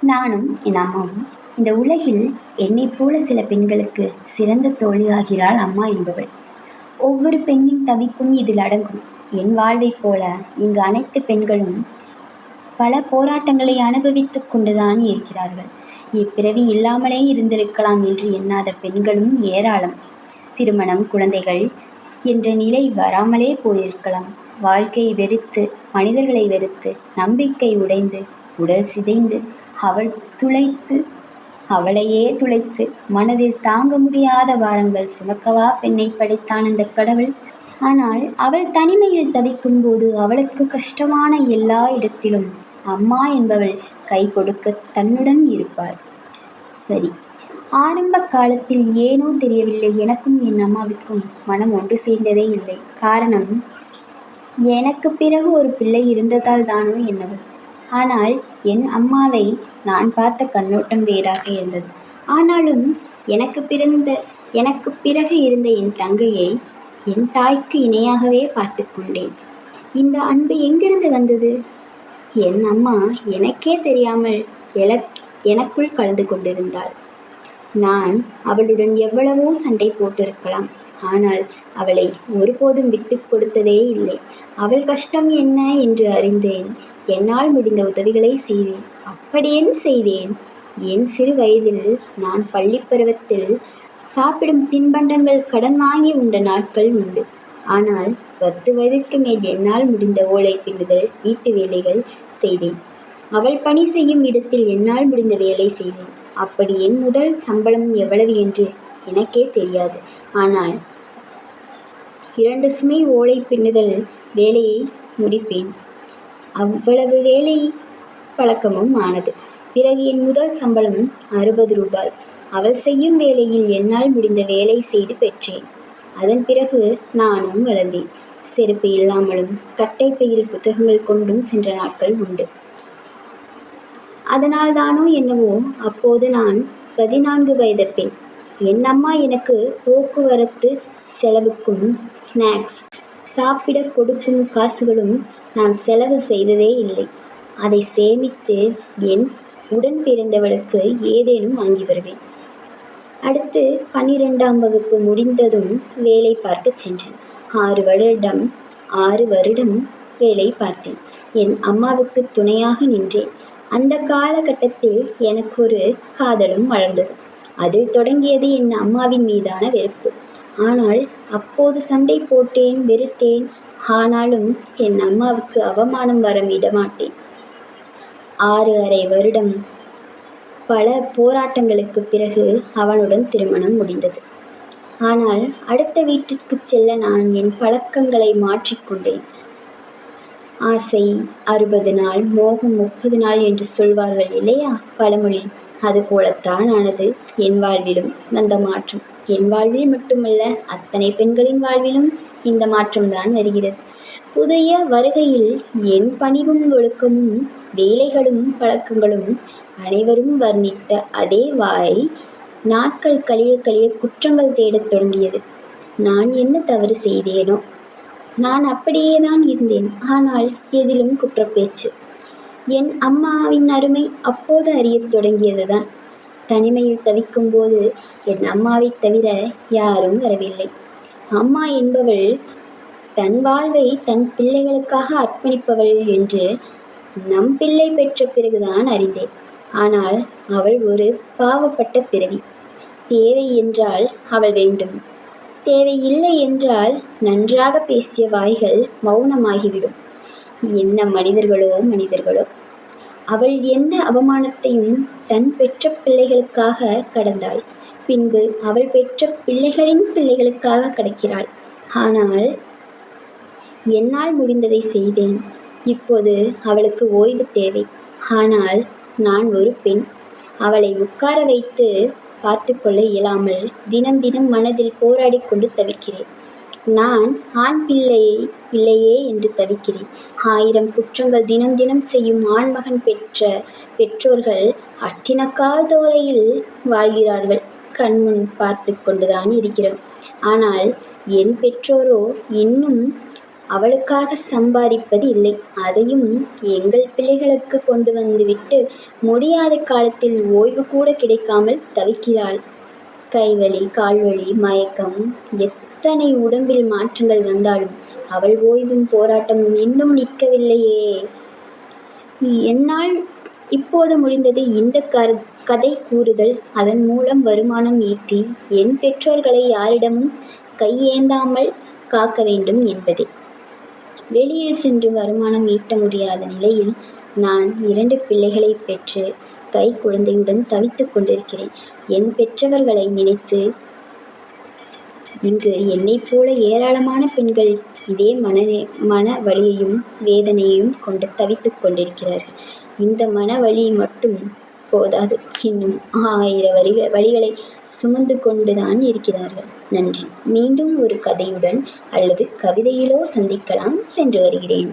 நானும் என் அம்மாவும் இந்த உலகில் என்னைப் போல சில பெண்களுக்கு சிறந்த தோழியாகிறாள் அம்மா என்பவள். ஒவ்வொரு பெண்ணின் தவிப்பும் இதில் அடங்கும். என் வாழ்வைப் போல இங்கு அனைத்து பெண்களும் பல போராட்டங்களை அனுபவித்துக் கொண்டுதான் இருக்கிறார்கள். இப்பிறவி இல்லாமலே இருந்திருக்கலாம் என்று எண்ணாத பெண்களும் ஏராளம். திருமணம், குழந்தைகள் என்ற நிலை வராமலே போயிருக்கலாம். வாழ்க்கையை வெறுத்து, மனிதர்களை வெறுத்து, நம்பிக்கை உடைந்து, உடல் சிதைந்து, அவளையே துளைத்து, மனதில் தாங்க முடியாத பாரங்கள் சுமக்கவா பெண்ணை படைத்தான் அந்த கடவுள்? ஆனால் அவள் தனிமையில் தவிக்கும் போது அவளுக்கு கஷ்டமான எல்லா இடத்திலும் அம்மா என்பவள் கை கொடுக்க தன்னுடன் இருப்பாள். சரி, ஆரம்ப காலத்தில் ஏனோ தெரியவில்லை, எனக்கும் என் அம்மாவிற்கும் மனம் ஒன்று சேர்ந்ததே இல்லை. காரணம், எனக்கு பிறகு ஒரு பிள்ளை இருந்ததால் தானோ என்னவோ. ஆனால் என் அம்மாவை நான் பார்த்த கண்ணோட்டம் வேறாக இருந்தது. ஆனாலும் எனக்கு பிறகு இருந்த என் தங்கையை என் தாய்க்கு இணையாகவே பார்த்து கொண்டேன். இந்த அன்பு எங்கிருந்து வந்தது? என் அம்மா எனக்கே தெரியாமல் எனக்குள் கலந்து கொண்டிருந்தாள். நான் அவளுடன் எவ்வளவோ சண்டை போட்டிருக்கலாம். ஆனால் அவளை ஒருபோதும் விட்டு கொடுத்ததே இல்லை. அவள் கஷ்டம் என்ன என்று அறிந்தேன். என்னால் முடிந்த உதவிகளை செய்தேன். அப்படியேன் செய்தேன். என் சிறு வயதில் நான் பள்ளி பருவத்தில் சாப்பிடும் தின்பண்டங்கள் கடன் வாங்கி உண்ட நாட்கள் உண்டு. ஆனால் 10 வயதிற்கு மேல் என்னால் முடிந்த ஓலை பின்னுதல், வீட்டு வேலைகள் செய்தேன். அவள் பணி செய்யும் இடத்தில் என்னால் முடிந்த வேலை செய்தேன். அப்படி என் முதல் சம்பளம் எவ்வளவு என்று எனக்கே தெரியாது. ஆனால் 2 சுமை ஓலை பின்னுதல் வேலையை முடிப்பேன். அவ்வளவு வேலை பழக்கமும் ஆனது. பிறகு என் முதல் சம்பளம் 60 ரூபாய். அவள் செய்யும் வேலையில் என்னால் முடிந்த வேலை செய்து பெற்றேன். அதன் பிறகு நானும் வளர்ந்தேன். செருப்பு இல்லாமலும் கட்டை பையில் புத்தகங்கள் கொண்டும் சென்ற நாட்கள் உண்டு. அதனால் தானோ என்னவோ அப்போது நான் 14 வயது பெண். என் அம்மா எனக்கு போக்குவரத்து செலவுக்கும் ஸ்நாக்ஸ் சாப்பிட கொடுக்கும் காசுகளும் நான் செலவு செய்ததே இல்லை. அதை சேமித்து என் உடன் பிறந்தவளுக்கு ஏதேனும் வாங்கி வருவேன். அடுத்து 12ஆம் வகுப்பு முடிந்ததும் வேலை பார்க்க சென்றேன். 6 வருடம் வேலை பார்த்தேன். என் அம்மாவுக்கு துணையாக நின்றேன். அந்த காலகட்டத்தில் எனக்கு ஒரு காதலும் வளர்ந்தது. அதில் தொடங்கியது என் அம்மாவின் மீதான வெறுப்பு. ஆனால் அப்போது சண்டை போட்டேன், வெறுத்தேன். ஆனாலும் என் அம்மாவுக்கு அவமானம் வர விடமாட்டேன். 6½ வருடம் பல போராட்டங்களுக்கு பிறகு அவனுடன் திருமணம் முடிந்தது. ஆனால் அடுத்த வீட்டிற்கு செல்ல நான் என் பழக்கங்களை மாற்றிக்கொண்டேன். ஆசை 60 நாள், மோகம் 30 நாள் என்று சொல்வார்கள் இல்லையா பழமொழி? அதுபோலத்தான் ஆனது என் வாழ்விலும் வந்த மாற்றம். என் வாழ்வில் மட்டுமல்ல, அத்தனை பெண்களின் வாழ்விலும் இந்த மாற்றம்தான் வருகிறது. புதிய வருகையில் என் பணிவும் ஒழுக்கமும் வேலைகளும் பழக்கங்களும் அனைவரும் வர்ணித்த அதே வாய் நாட்கள் கழிய கழிய குற்றங்கள் தேடத் தொடங்கியது. நான் என்ன தவறு செய்தேனோ? நான் அப்படியேதான் இருந்தேன். ஆனால் எதிலும் குற்றப்பேச்சு. என் அம்மாவின் அருமை அப்போது அறியத் தொடங்கியதுதான். தனிமையில் தவிக்கும் போது என் அம்மாவைத் தவிர யாரும் வரவில்லை. அம்மா என்பவள் தன் வாழ்வை தன் பிள்ளைகளுக்காக அர்ப்பணிப்பவள் என்று நம் பிள்ளை பெற்ற பிறகுதான் அறிந்தேன். ஆனால் அவள் ஒரு பாவப்பட்ட பிறவி. தேவை என்றால் அவள் வேண்டும், தேவையில்லை என்றால் நன்றாக பேசிய வாய்கள் மௌனமாகிவிடும். என்ன மனிதர்களோ! அவள் எந்த அவமானத்தையும் தன் பெற்ற பிள்ளைகளுக்காக கடந்தாள். பின்பு அவள் பெற்ற பிள்ளைகளின் பிள்ளைகளுக்காக கடக்கிறாள். ஆனால் என்னால் முடிந்ததை செய்தேன். இப்போது அவளுக்கு ஓய்வு தேவை. ஆனால் நான் ஒரு பெண். அவளை உட்கார வைத்து பார்த்து கொள்ள இயலாமல் தினம் தினம் மனதில் போராடி கொண்டு தவிக்கிறேன். நான் ஆண் பிள்ளையே என்று தவிக்கிறேன். 1000 குற்றங்கள் தினம் தினம் செய்யும் ஆண்மகன் பெற்ற பெற்றோர்கள் அட்டினக்கால் தோரையில் வாழ்கிறார்கள். கண்முன் பார்த்து கொண்டுதான் இருக்கிறோம். ஆனால் என் பெற்றோரோ இன்னும் அவளுக்காக சம்பாதிப்பது இல்லை. அதையும் எங்கள் பிள்ளைகளுக்கு கொண்டு வந்துவிட்டு முடியாத காலத்தில் ஓய்வு கூட கிடைக்காமல் தவிக்கிறாள். கைவலி, கால்வலி, மயக்கம், எத்தனை உடம்பில் மாற்றங்கள் வந்தாலும் அவள் ஓய்வும் போராட்டமும் இன்னும் நிற்கவில்லையே. என்னால் இப்போது முடிந்தது இந்த கதை கூறுதல். அதன் மூலம் வருமானம் ஈட்டி என் பெற்றோர்களை யாரிடமும் கையேந்தாமல் காக்க வேண்டும் என்பதே. வெளியில் சென்று வருமானம் ஈட்ட முடியாத நிலையில் நான் 2 பிள்ளைகளை பெற்று குழந்தையுடன் தவித்துக் கொண்டிருக்கிறேன். என் பெற்றவர்களை நினைத்து இங்கு என்னைப் போல ஏராளமான பெண்கள் இதே மன வலியையும் வேதனையையும் கொண்டு தவித்துக் கொண்டிருக்கிறார்கள். இந்த மன வலி மட்டும் போதாது, இன்னும் 1000 வலிகளை சுமந்து கொண்டுதான் இருக்கிறார்கள். நன்றி. மீண்டும் ஒரு கதையுடன் அல்லது கவிதையிலோ சந்திக்கலாம். சென்று வருகிறேன்.